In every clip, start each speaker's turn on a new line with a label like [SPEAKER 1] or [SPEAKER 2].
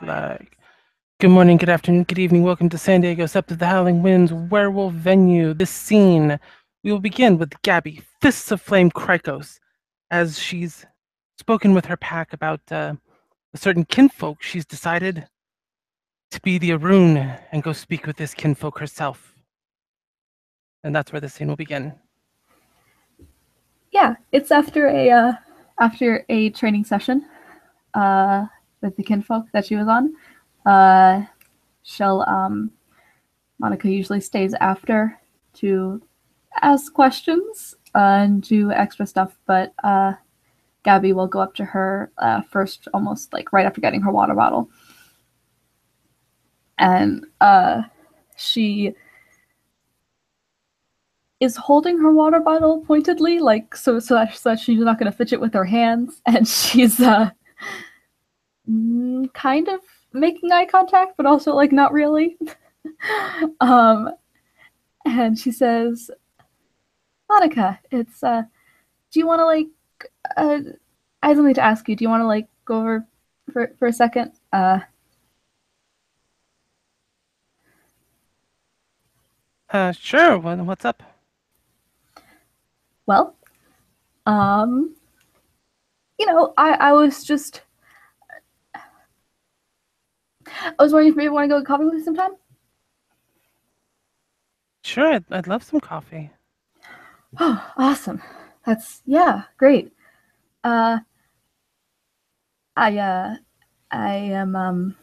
[SPEAKER 1] Like, good morning, good afternoon, good evening. Welcome to San Diego, Sept of the Howling Winds Werewolf Venue. This scene, we will begin with Gabby, Fists of Flame Krykos, as she's spoken with her pack about a certain kinfolk. She's decided to be the Arun and go speak with this kinfolk herself. And that's where the scene will begin.
[SPEAKER 2] Yeah, it's after a training session with the kinfolk that she was on. She'll Monica usually stays after to ask questions and do extra stuff, but Gabby will go up to her first, almost like right after getting her water bottle, and she is holding her water bottle pointedly, like so that she's not going to fidget with her hands, and she's kind of making eye contact, but also like not really. um, and she says, "Monica, it's do you want to like? I have something to ask you. Do you want to like go over for a second?"
[SPEAKER 1] Sure. What's up?
[SPEAKER 2] Well, um, I was just I was wondering if maybe want to go get coffee with me sometime.
[SPEAKER 1] Sure, I'd love some coffee.
[SPEAKER 2] Oh, awesome. That's yeah, great. Uh, I uh, I am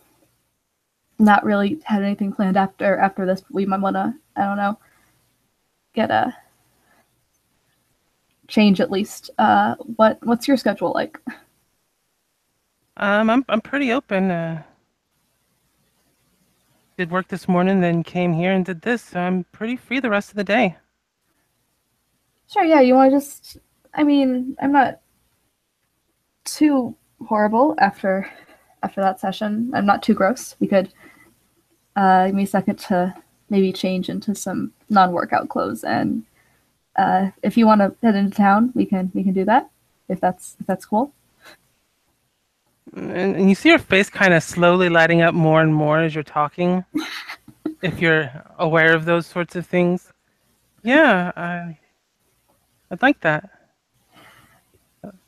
[SPEAKER 2] not really had anything planned after this, but we might wanna, I don't know, get a change at least. What's your schedule like?
[SPEAKER 1] I'm pretty open. Did work this morning, then came here and did this, so I'm pretty free the rest of the day.
[SPEAKER 2] Sure, yeah, you wanna just, I mean, I'm not too horrible after that session. I'm not too gross. We could give me a second to maybe change into some non-workout clothes, and if you want to head into town, we can do that if that's cool.
[SPEAKER 1] And you see your face kind of slowly lighting up more and more as you're talking, if you're aware of those sorts of things. Yeah, I'd like that.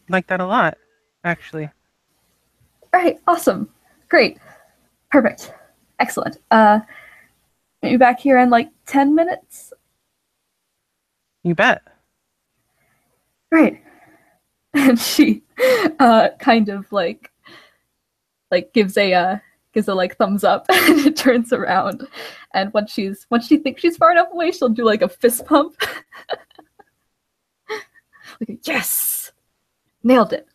[SPEAKER 1] Like that a lot, actually.
[SPEAKER 2] All right, awesome, great, perfect, excellent. Meet you back here in like 10 minutes.
[SPEAKER 1] You bet.
[SPEAKER 2] Right. And she kind of like gives a like thumbs up and it turns around, and once she thinks she's far enough away, she'll do like a fist pump. Like a, yes, nailed it.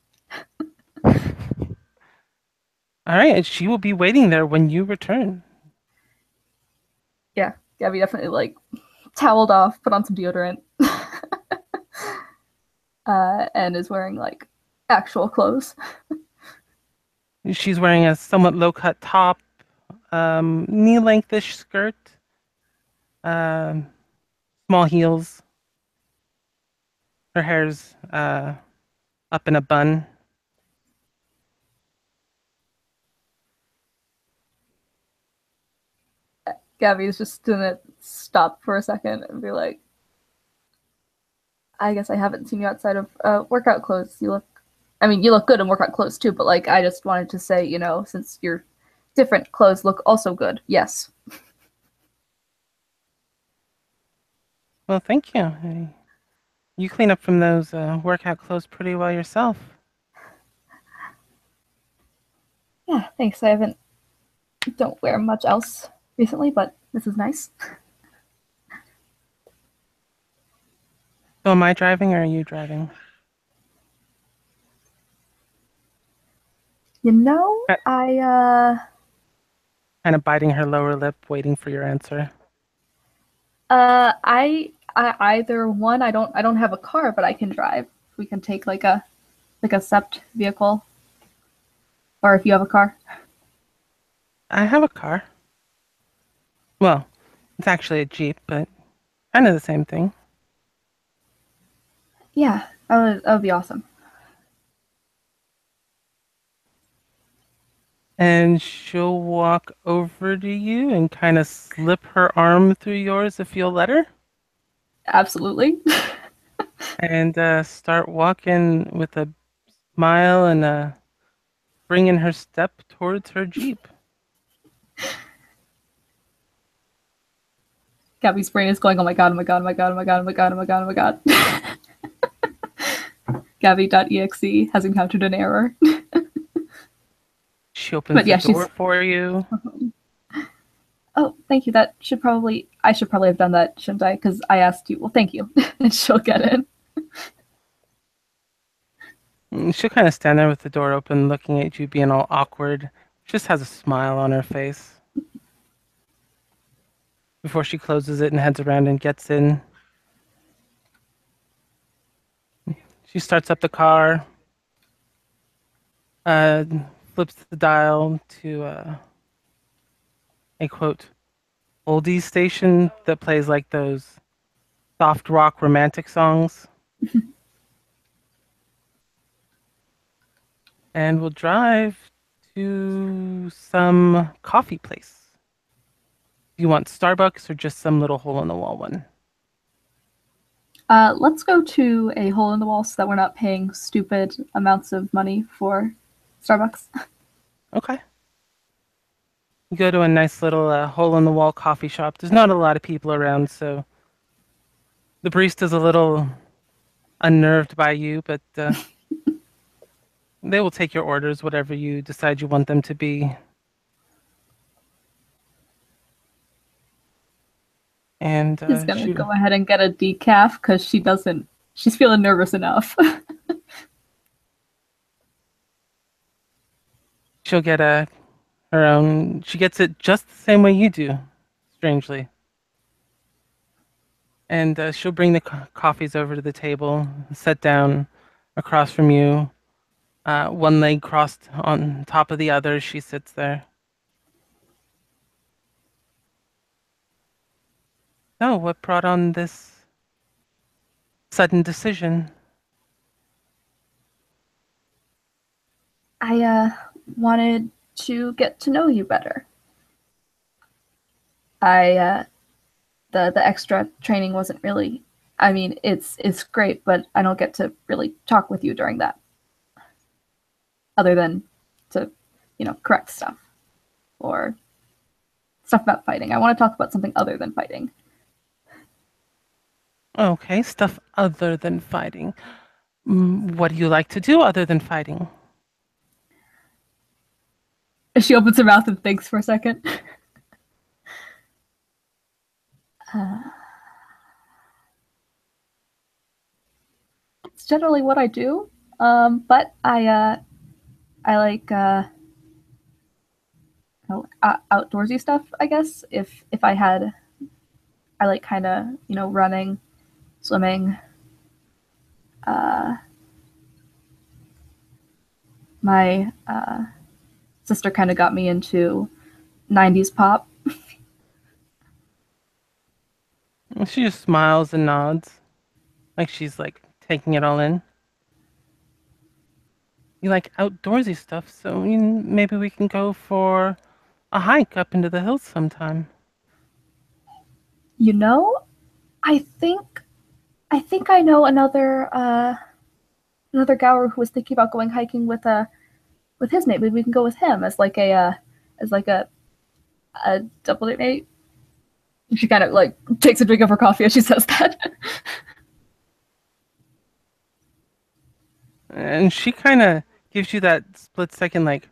[SPEAKER 1] All right, and she will be waiting there when you return.
[SPEAKER 2] Yeah, Gabby definitely like toweled off, put on some deodorant, and is wearing like actual clothes.
[SPEAKER 1] She's wearing a somewhat low-cut top, knee-lengthish skirt, um, small heels. Her hair's up in a bun.
[SPEAKER 2] Gabby is just gonna stop for a second and be like, I guess I haven't seen you outside of workout clothes. I mean, you look good in workout clothes too, but like, I just wanted to say, since your different clothes look also good. Yes.
[SPEAKER 1] Well, thank you. You clean up from those workout clothes pretty well yourself.
[SPEAKER 2] Yeah, thanks. I haven't don't wear much else recently, but this is nice.
[SPEAKER 1] So am I driving or are you driving? Uh,
[SPEAKER 2] I
[SPEAKER 1] Kind of biting her lower lip, waiting for your answer.
[SPEAKER 2] I either one, I don't have a car, but I can drive. We can take like a sept vehicle, or if you have a car.
[SPEAKER 1] I have a car. Well, it's actually a Jeep, but kind of the same thing.
[SPEAKER 2] Yeah, that would be awesome.
[SPEAKER 1] And she'll walk over to you and kind of slip her arm through yours if you'll let her.
[SPEAKER 2] Absolutely.
[SPEAKER 1] And start walking with a smile and bringing her step towards her Jeep.
[SPEAKER 2] Gabby's brain is going, oh my god, oh my god, oh my god, oh my god, oh my god, oh my god, oh my god. Gabby.exe has encountered an error.
[SPEAKER 1] She opens
[SPEAKER 2] But
[SPEAKER 1] the
[SPEAKER 2] yeah,
[SPEAKER 1] door
[SPEAKER 2] she's.
[SPEAKER 1] for you.
[SPEAKER 2] Oh, thank you. That should probably. I should probably have done that, shouldn't I? Because I asked you. Well, thank you. And she'll get in.
[SPEAKER 1] She'll kind of stand there with the door open, looking at you, being all awkward. Just has a smile on her face before she closes it and heads around and gets in. She starts up the car, uh, flips the dial to a quote oldies station that plays like those soft rock romantic songs, and we'll drive to some coffee place. Do you want Starbucks or just some little hole in the wall one?
[SPEAKER 2] Let's go to a hole in the wall so that we're not paying stupid amounts of money for Starbucks.
[SPEAKER 1] Okay. You go to a nice little hole in the wall coffee shop. There's not a lot of people around, so the barista's a little unnerved by you, but they will take your orders, whatever you decide you want them to be. And
[SPEAKER 2] She's gonna go ahead and get a decaf because she doesn't. She's feeling nervous enough.
[SPEAKER 1] she'll get her own. She gets it just the same way you do, strangely. And she'll bring the coffees over to the table, sit down across from you. One leg crossed on top of the other, she sits there. Oh, what brought on this sudden decision?
[SPEAKER 2] I wanted to get to know you better. I the extra training wasn't really. I mean, it's great, but I don't get to really talk with you during that, other than to, correct stuff or stuff about fighting. I want to talk about something other than fighting.
[SPEAKER 1] Okay, stuff other than fighting. What do you like to do other than fighting?
[SPEAKER 2] She opens her mouth and thinks for a second. It's generally what I do, but I like outdoorsy stuff. I guess if I had, I like kind of running, swimming. My sister kind of got me into 90s pop.
[SPEAKER 1] She just smiles and nods, like she's like taking it all in. You like outdoorsy stuff, so maybe we can go for a hike up into the hills sometime.
[SPEAKER 2] You know, I think I think I know another Gower who was thinking about going hiking with his mate. Maybe we can go with him as like a double date mate. She kind of like takes a drink of her coffee as she says that.
[SPEAKER 1] And she kind of gives you that split second, like,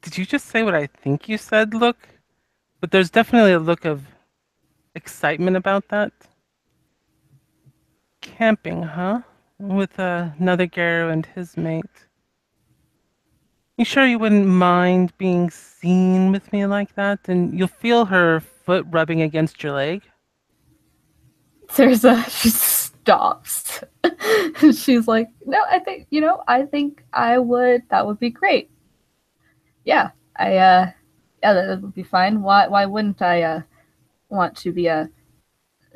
[SPEAKER 1] did you just say what I think you said look? But there's definitely a look of excitement about that. Camping, huh? With another Garo and his mate. You sure you wouldn't mind being seen with me like that? And you'll feel her foot rubbing against your leg.
[SPEAKER 2] She stops. She's like, no, I think I would. That would be great. Yeah, yeah, that would be fine. Why wouldn't I want to be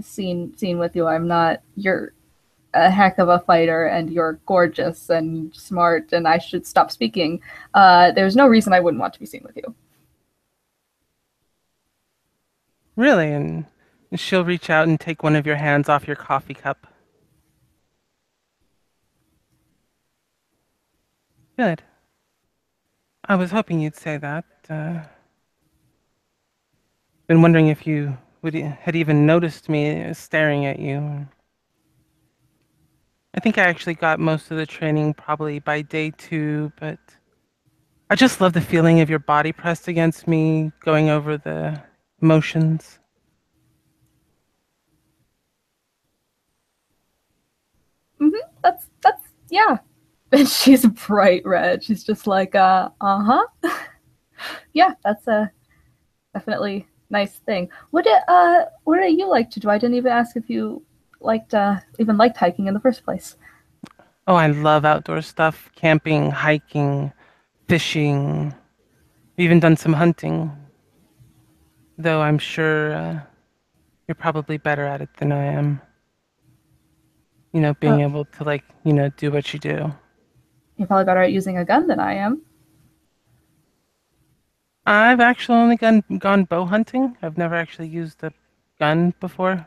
[SPEAKER 2] seen with you? I'm not your a heck of a fighter and you're gorgeous and smart and I should stop speaking, there's no reason I wouldn't want to be seen with you.
[SPEAKER 1] Really? And she'll reach out and take one of your hands off your coffee cup. Good. I was hoping you'd say that. Been wondering if you had even noticed me staring at you. I think I actually got most of the training probably by day 2, but I just love the feeling of your body pressed against me, going over the motions.
[SPEAKER 2] That's yeah. And she's bright red. She's just like, huh. Yeah, that's a definitely nice thing. What do you like to do? I didn't even ask if you liked hiking in the first place.
[SPEAKER 1] Oh, I love outdoor stuff, camping, hiking, fishing, even done some hunting, though I'm sure you're probably better at it than I am.
[SPEAKER 2] Uh,
[SPEAKER 1] Being able to, like, do what you do.
[SPEAKER 2] you're probably better at using a gun than I am.
[SPEAKER 1] I've actually only gone bow hunting. I've never actually used a gun before.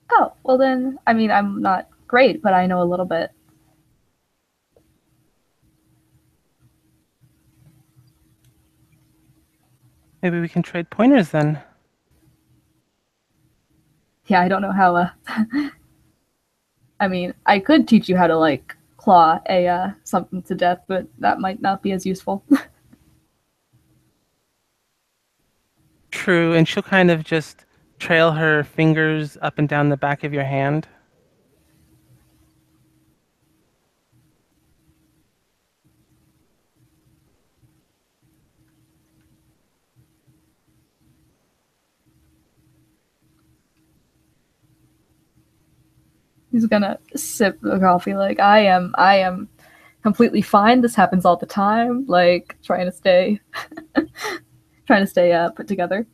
[SPEAKER 2] Oh, well then, I mean, I'm not great, but I know a little bit.
[SPEAKER 1] Maybe we can trade pointers then.
[SPEAKER 2] Yeah, I don't know how. I mean, I could teach you how to like claw a something to death, but that might not be as useful.
[SPEAKER 1] True, and she'll kind of just trail her fingers up and down the back of your hand.
[SPEAKER 2] He's gonna sip the coffee like I am completely fine. This happens all the time. Like trying to stay put together.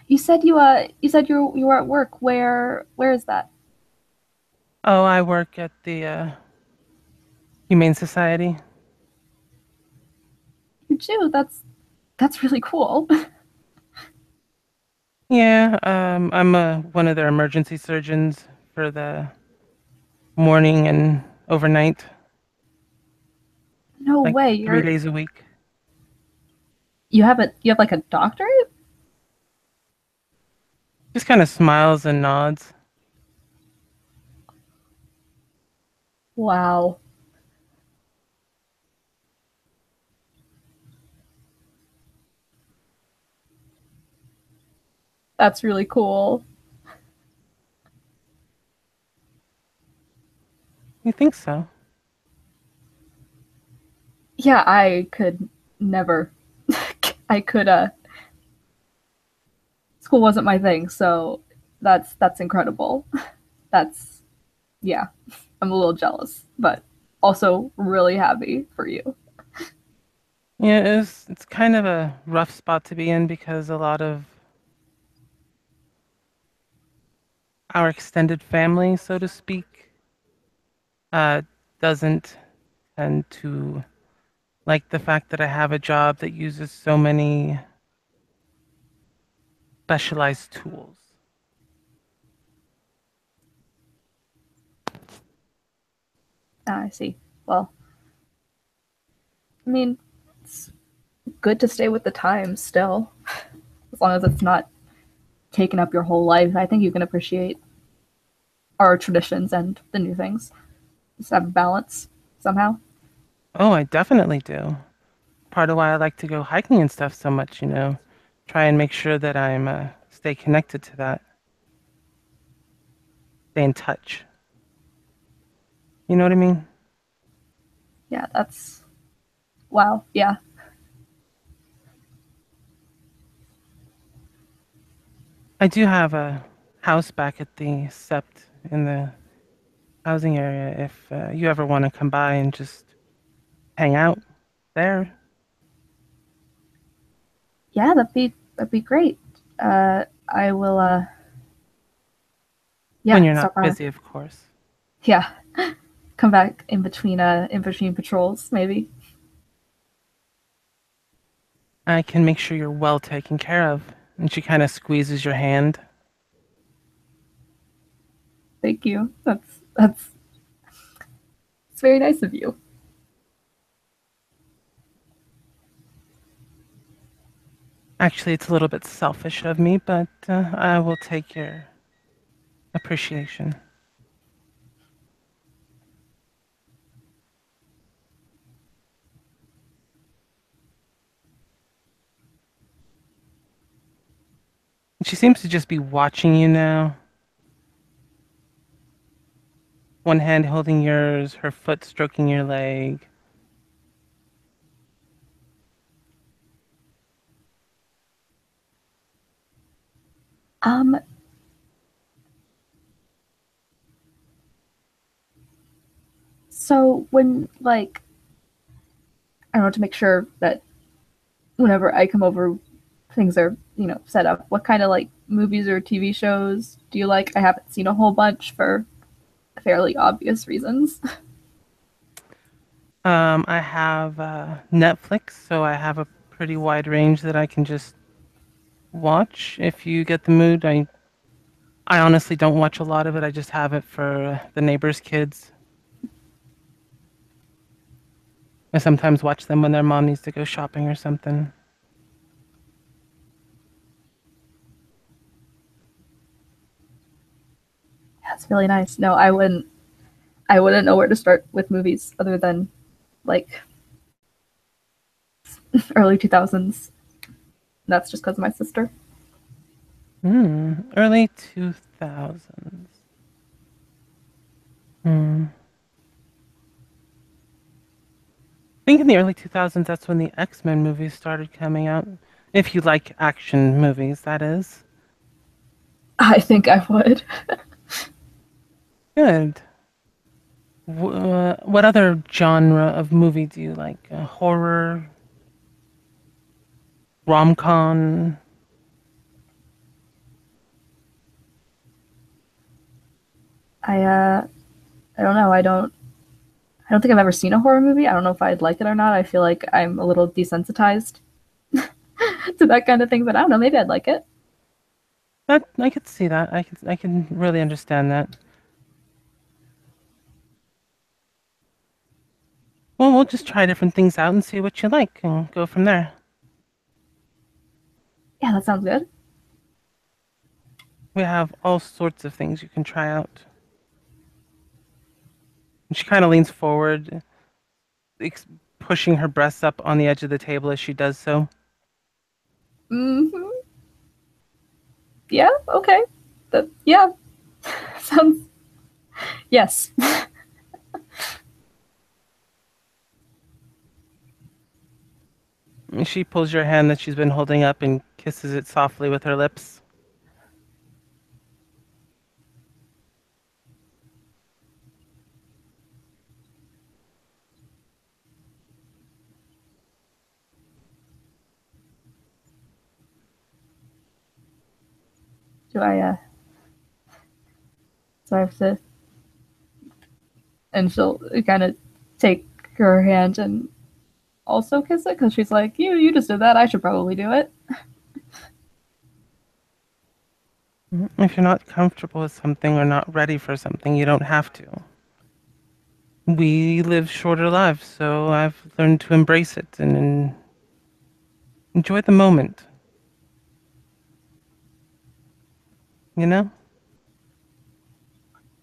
[SPEAKER 2] You said you were at work. Where is that?
[SPEAKER 1] Oh, I work at the Humane Society.
[SPEAKER 2] You do. That's really cool.
[SPEAKER 1] Yeah, I'm one of their emergency surgeons for the morning and overnight,
[SPEAKER 2] No
[SPEAKER 1] like
[SPEAKER 2] way.
[SPEAKER 1] 3 days a week.
[SPEAKER 2] You have like a doctorate?
[SPEAKER 1] Just kind of smiles and nods.
[SPEAKER 2] Wow. That's really cool.
[SPEAKER 1] You think so?
[SPEAKER 2] Yeah, I could never. I could school wasn't my thing, so that's incredible. That's yeah. I'm a little jealous, but also really happy for you.
[SPEAKER 1] Yeah, it's kind of a rough spot to be in because a lot of our extended family, so to speak, uh, doesn't tend to like the fact that I have a job that uses so many specialized tools.
[SPEAKER 2] Ah, I see. Well, I mean, it's good to stay with the times still, as long as it's not taking up your whole life. I think you can appreciate our traditions and the new things. Just have a balance somehow.
[SPEAKER 1] Oh, I definitely do. Part of why I like to go hiking and stuff so much, try and make sure that I'm stay connected to that, stay in touch. You know what I mean?
[SPEAKER 2] Yeah, that's wow. Yeah.
[SPEAKER 1] I do have a house back at the Sept in the housing area. If you ever want to come by and just hang out there.
[SPEAKER 2] Yeah, that'd be great. I will
[SPEAKER 1] When
[SPEAKER 2] yeah,
[SPEAKER 1] you're
[SPEAKER 2] stop
[SPEAKER 1] not
[SPEAKER 2] by.
[SPEAKER 1] busy, of course.
[SPEAKER 2] Yeah. Come back in between patrols, maybe.
[SPEAKER 1] I can make sure you're well taken care of. And she kind of squeezes your hand.
[SPEAKER 2] Thank you. That's it's very nice of you.
[SPEAKER 1] Actually, it's a little bit selfish of me, but I will take your appreciation. And she seems to just be watching you now. One hand holding yours, her foot stroking your leg.
[SPEAKER 2] Um so when like I don't know to make sure that whenever I come over things are, set up. What kind of like movies or TV shows do you like? I haven't seen a whole bunch for fairly obvious reasons.
[SPEAKER 1] I have Netflix, so I have a pretty wide range that I can just watch if you get the mood. I honestly don't watch a lot of it. I just have it for the neighbors' kids. I sometimes watch them when their mom needs to go shopping or something.
[SPEAKER 2] That's really nice. No, I wouldn't know where to start with movies other than like early 2000s. That's just because of my sister.
[SPEAKER 1] Early 2000s. Hmm. I think in the early 2000s, that's when the X-Men movies started coming out. If you like action movies, that is.
[SPEAKER 2] I think I would.
[SPEAKER 1] Good. What other genre of movie do you like? Horror, rom-com?
[SPEAKER 2] I don't know. I don't think I've ever seen a horror movie. I don't know if I'd like it or not. I feel like I'm a little desensitized to that kind of thing, but I don't know. Maybe I'd like it.
[SPEAKER 1] That I could see that. I can really understand that. Well, we'll just try different things out and see what you like and go from there.
[SPEAKER 2] Yeah, that sounds good.
[SPEAKER 1] We have all sorts of things you can try out. And she kind of leans forward, pushing her breasts up on the edge of the table as she does so.
[SPEAKER 2] Hmm. Yeah. Okay. Yeah. Sounds. Yes.
[SPEAKER 1] And she pulls your hand that she's been holding up and kisses it softly with her lips.
[SPEAKER 2] Do I? So I have to, and she'll kind of take her hand and also kiss it because she's like, you just did that. I should probably do it.
[SPEAKER 1] If you're not comfortable with something or not ready for something, you don't have to. We live shorter lives, so I've learned to embrace it and enjoy the moment. You know?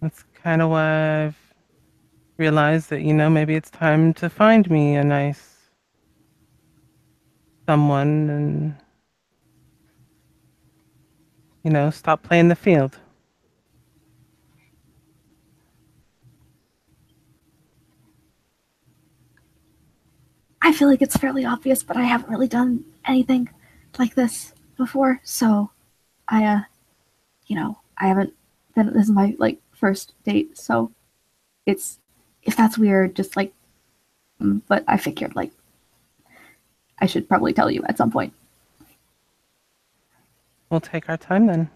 [SPEAKER 1] That's kind of why I've realized that, maybe it's time to find me a nice someone and, stop playing the field.
[SPEAKER 2] I feel like it's fairly obvious, but I haven't really done anything like this before. So I haven't been. This is my like first date, so it's if that's weird, just like. But I figured like I should probably tell you at some point.
[SPEAKER 1] We'll take our time then.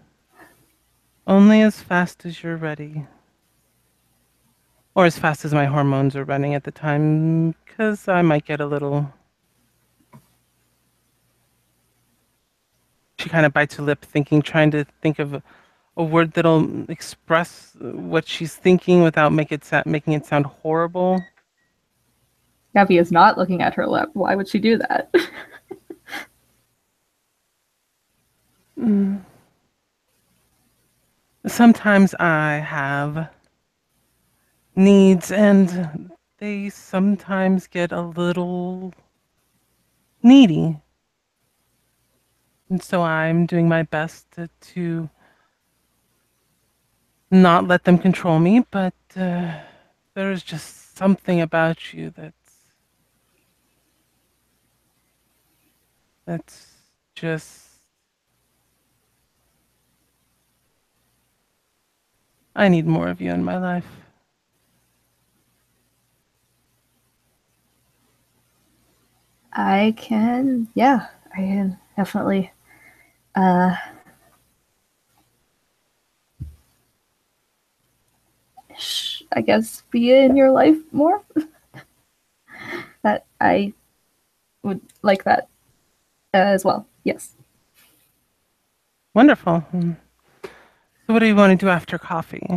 [SPEAKER 1] Only as fast as you're ready. Or as fast as my hormones are running at the time, because I might get a little. She kind of bites her lip, trying to think of a word that'll express what she's thinking without making it sound horrible.
[SPEAKER 2] Gabby is not looking at her lip. Why would she do that?
[SPEAKER 1] Sometimes I have needs, and they sometimes get a little needy. And so I'm doing my best to not let them control me, but there's just something about you that's just. I need more of you in my life.
[SPEAKER 2] I can definitely uh I guess be in your life more. That I would like that as well. Yes.
[SPEAKER 1] Wonderful. So what do you want to do after coffee?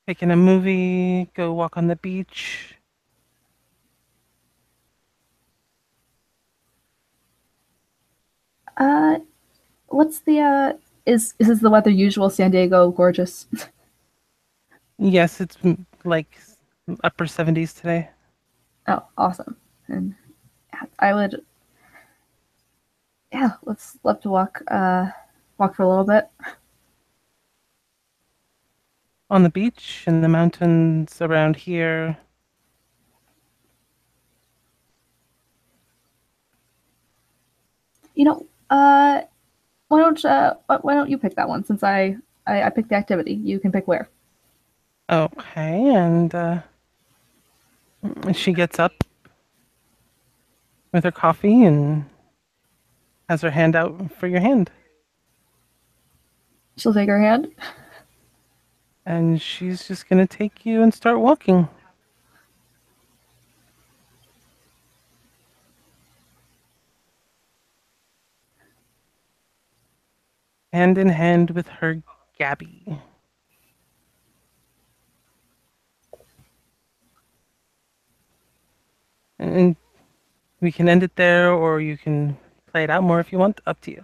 [SPEAKER 1] Take in a movie, go walk on the beach.
[SPEAKER 2] Uh, what's the is the weather usual? San Diego gorgeous?
[SPEAKER 1] Yes, it's like upper 70s today.
[SPEAKER 2] Oh, awesome. And I would, yeah, let's love to walk for a little bit.
[SPEAKER 1] On the beach, in the mountains around here.
[SPEAKER 2] You know, why don't you pick that one since I picked the activity. You can pick where.
[SPEAKER 1] Okay, and she gets up with her coffee and has her hand out for your hand.
[SPEAKER 2] She'll take her hand.
[SPEAKER 1] And she's just going to take you and start walking. Hand in hand with her Gabby. And we can end it there, or you can play it out more if you want. Up to you.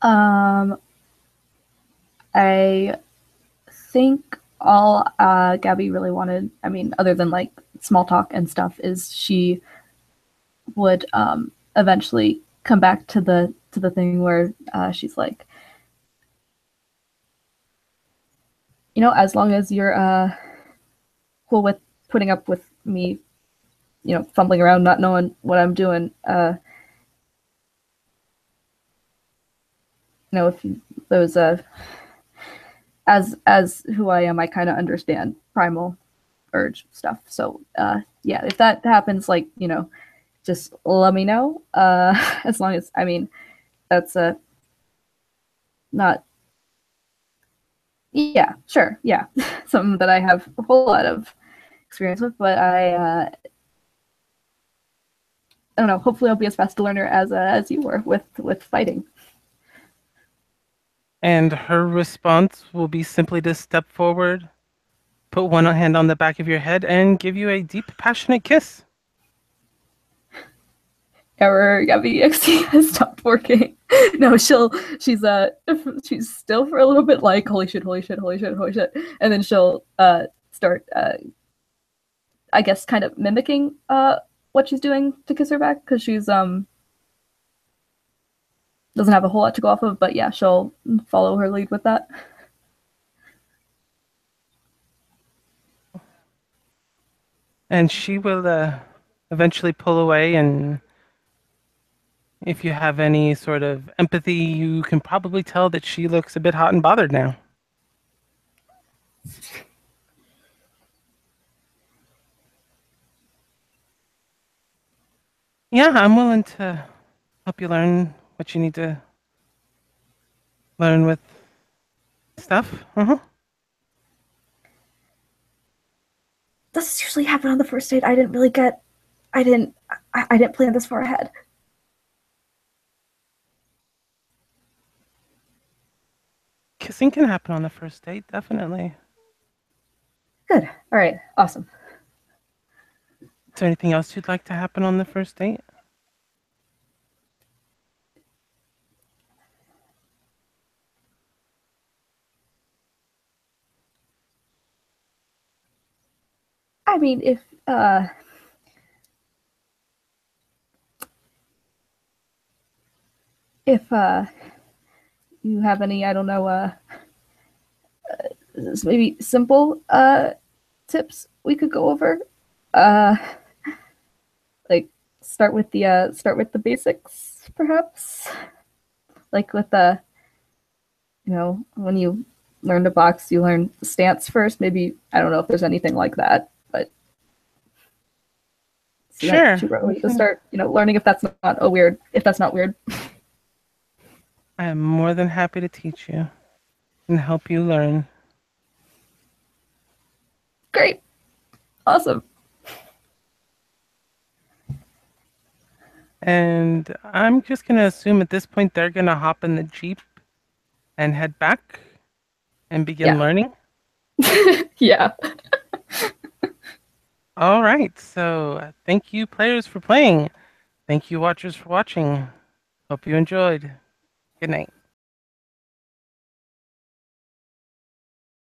[SPEAKER 2] Um, I think all Gabby really wanted, I mean, other than like small talk and stuff, is she would eventually come back to the thing where she's like, as long as you're cool with putting up with me, fumbling around, not knowing what I'm doing, if those as who I am, I kind of understand primal urge stuff. So yeah, if that happens, like just let me know. As long as, I mean, that's not, yeah, sure, yeah, something that I have a whole lot of experience with, but I don't know. Hopefully, I'll be as fast a learner as you were with fighting.
[SPEAKER 1] And her response will be simply to step forward, put one hand on the back of your head, and give you a deep, passionate kiss.
[SPEAKER 2] Error, Gabby XT has stopped working. No, she's still for a little bit like holy shit, holy shit, holy shit, holy shit, and then she'll start I guess kind of mimicking what she's doing to kiss her back because she's doesn't have a whole lot to go off of, but yeah, she'll follow her lead with that.
[SPEAKER 1] And she will eventually pull away, and if you have any sort of empathy, you can probably tell that she looks a bit hot and bothered now. Yeah, I'm willing to help you learn what you need to learn with stuff.
[SPEAKER 2] Does this usually happen on the first date? I didn't really get. I didn't plan this far ahead.
[SPEAKER 1] Kissing can happen on the first date, definitely.
[SPEAKER 2] Good. All right. Awesome.
[SPEAKER 1] Is there anything else you'd like to happen on the first date?
[SPEAKER 2] I mean, if you have any, I don't know, maybe simple tips we could go over. Uh, like start with the basics, perhaps. Like with the, when you learn to box, you learn stance first. Maybe I don't know if there's anything like that, but it's not
[SPEAKER 1] Sure.
[SPEAKER 2] too early to start, learning if that's not if that's not weird.
[SPEAKER 1] I am more than happy to teach you and help you learn.
[SPEAKER 2] Great. Awesome.
[SPEAKER 1] And I'm just going to assume at this point they're going to hop in the Jeep and head back and begin learning.
[SPEAKER 2] Yeah.
[SPEAKER 1] All right. So thank you, players, for playing. Thank you, watchers, for watching. Hope you enjoyed. Good night.